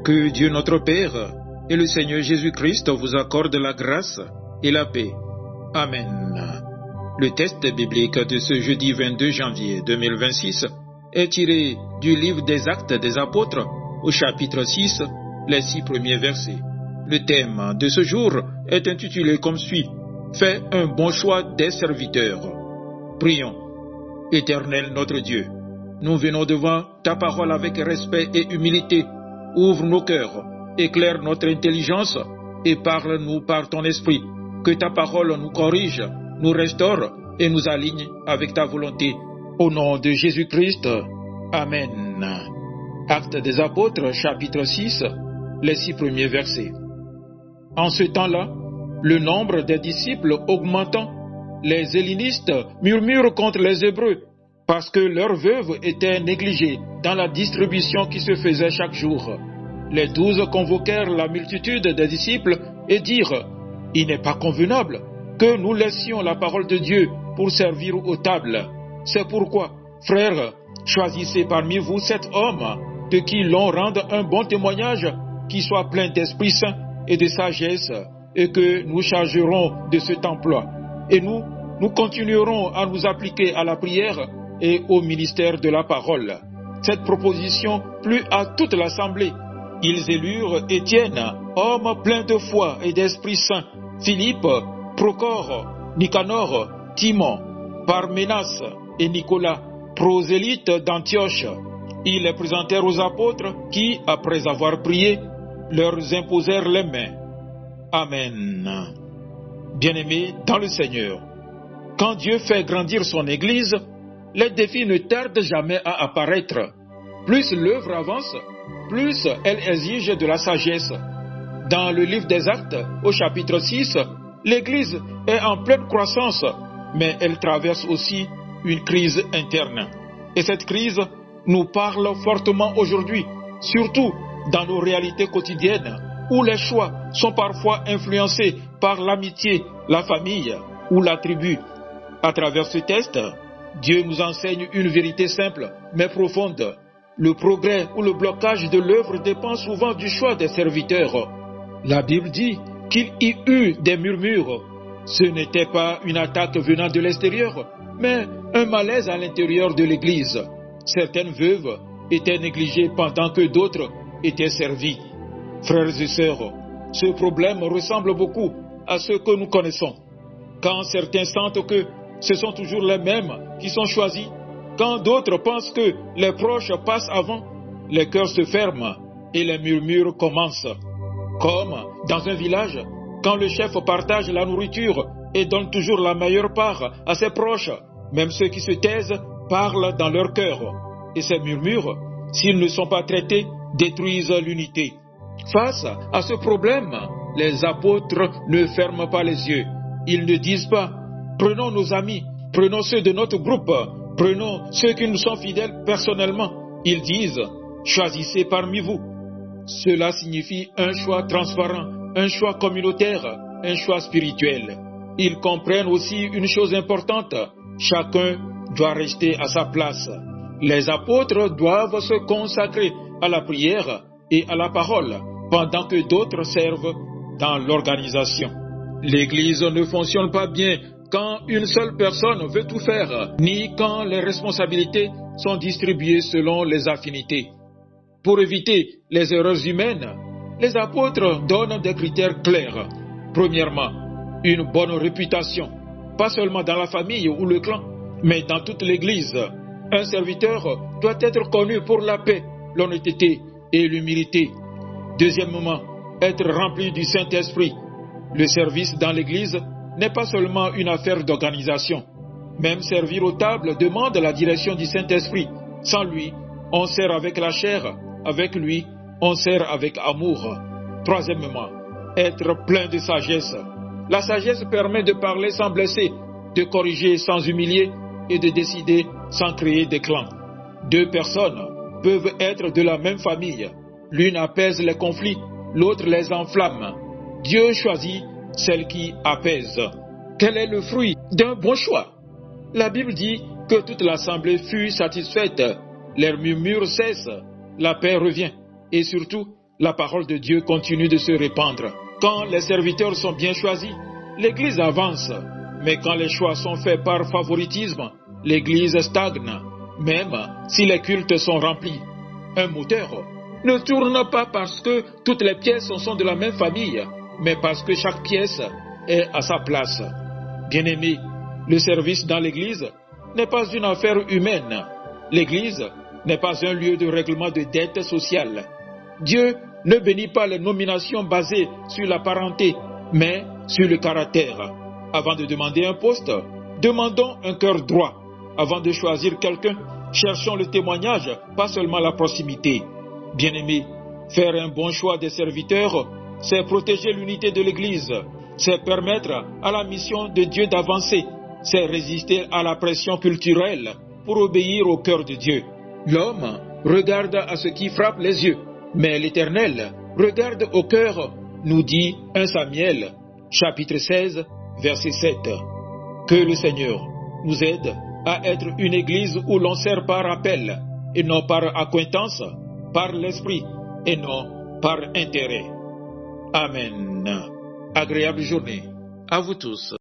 Que Dieu notre Père et le Seigneur Jésus-Christ vous accordent la grâce et la paix. Amen. Le texte biblique de ce jeudi 22 janvier 2026 est tiré du livre des Actes des Apôtres au chapitre 6, les 6 premiers versets. Le thème de ce jour est intitulé comme suit: Fais un bon choix des serviteurs. Prions. Éternel notre Dieu, nous venons devant ta parole avec respect et humilité. Ouvre nos cœurs, éclaire notre intelligence et parle-nous par ton esprit. Que ta parole nous corrige, nous restaure et nous aligne avec ta volonté. Au nom de Jésus-Christ, Amen. Actes des Apôtres, chapitre 6, les 6 premiers versets. En ce temps-là, le nombre des disciples augmentant, les hellénistes murmurent contre les Hébreux parce que leurs veuves étaient négligées dans la distribution qui se faisait chaque jour. Les 12 convoquèrent la multitude des disciples et dirent: « Il n'est pas convenable que nous laissions la parole de Dieu pour servir aux tables. C'est pourquoi, frères, choisissez parmi vous 7 hommes de qui l'on rende un bon témoignage, qui soit plein d'Esprit Saint et de sagesse, et que nous chargerons de cet emploi. Et nous continuerons à nous appliquer à la prière et au ministère de la parole. » Cette proposition plut à toute l'assemblée. Ils élurent Étienne, homme plein de foi et d'Esprit Saint, Philippe, Procore, Nicanor, Timon, Parménas et Nicolas, prosélytes d'Antioche. Ils les présentèrent aux apôtres qui, après avoir prié, leur imposèrent les mains. Amen. Bien-aimés dans le Seigneur, quand Dieu fait grandir son Église, les défis ne tardent jamais à apparaître. Plus l'œuvre avance, plus elle exige de la sagesse. Dans le livre des Actes, au chapitre 6, l'Église est en pleine croissance, mais elle traverse aussi une crise interne. Et cette crise nous parle fortement aujourd'hui, surtout dans nos réalités quotidiennes, où les choix sont parfois influencés par l'amitié, la famille ou la tribu. À travers ce texte, Dieu nous enseigne une vérité simple mais profonde. Le progrès ou le blocage de l'œuvre dépend souvent du choix des serviteurs. La Bible dit qu'il y eut des murmures. Ce n'était pas une attaque venant de l'extérieur, mais un malaise à l'intérieur de l'Église. Certaines veuves étaient négligées pendant que d'autres étaient servies. Frères et sœurs, ce problème ressemble beaucoup à ce que nous connaissons. Quand certains sentent que ce sont toujours les mêmes qui sont choisis, quand d'autres pensent que les proches passent avant, les cœurs se ferment et les murmures commencent. Comme dans un village, quand le chef partage la nourriture et donne toujours la meilleure part à ses proches, même ceux qui se taisent parlent dans leur cœur. Et ces murmures, s'ils ne sont pas traités, détruisent l'unité. Face à ce problème, les apôtres ne ferment pas les yeux. Ils ne disent pas: prenons nos amis, prenons ceux de notre groupe, prenons ceux qui nous sont fidèles personnellement. Ils disent: choisissez parmi vous. Cela signifie un choix transparent, un choix communautaire, un choix spirituel. Ils comprennent aussi une chose importante: chacun doit rester à sa place. Les apôtres doivent se consacrer à la prière et à la parole, pendant que d'autres servent dans l'organisation. L'Église ne fonctionne pas bien quand une seule personne veut tout faire, ni quand les responsabilités sont distribuées selon les affinités. Pour éviter les erreurs humaines, les apôtres donnent des critères clairs. Premièrement, une bonne réputation, pas seulement dans la famille ou le clan, mais dans toute l'Église. Un serviteur doit être connu pour la paix, l'honnêteté et l'humilité. Deuxièmement, être rempli du Saint-Esprit. Le service dans l'Église n'est pas seulement une affaire d'organisation. Même servir aux tables demande la direction du Saint-Esprit. Sans lui, on sert avec la chair. Avec lui, on sert avec amour. Troisièmement, être plein de sagesse. La sagesse permet de parler sans blesser, de corriger sans humilier et de décider sans créer des clans. Deux personnes peuvent être de la même famille. L'une apaise les conflits, l'autre les enflamme. Dieu choisit celle qui apaise. Quel est le fruit d'un bon choix? La Bible dit que toute l'assemblée fut satisfaite. Les murmures cessent, la paix revient et surtout, la parole de Dieu continue de se répandre. Quand les serviteurs sont bien choisis, l'Église avance. Mais quand les choix sont faits par favoritisme, l'Église stagne, même si les cultes sont remplis. Un moteur ne tourne pas parce que toutes les pièces sont de la même famille, mais parce que chaque pièce est à sa place. Bien-aimés, le service dans l'Église n'est pas une affaire humaine. L'Église n'est pas un lieu de règlement de dettes sociales. Dieu ne bénit pas les nominations basées sur la parenté, mais sur le caractère. Avant de demander un poste, demandons un cœur droit. Avant de choisir quelqu'un, cherchons le témoignage, pas seulement la proximité. Bien-aimés, faire un bon choix des serviteurs, c'est protéger l'unité de l'Église, c'est permettre à la mission de Dieu d'avancer, c'est résister à la pression culturelle pour obéir au cœur de Dieu. L'homme regarde à ce qui frappe les yeux, mais l'Éternel regarde au cœur, nous dit 1 Samuel, chapitre 16, verset 7. Que le Seigneur nous aide à être une église où l'on sert par appel, et non par accointance, par l'esprit, et non par intérêt. Amen. Agréable journée à vous tous.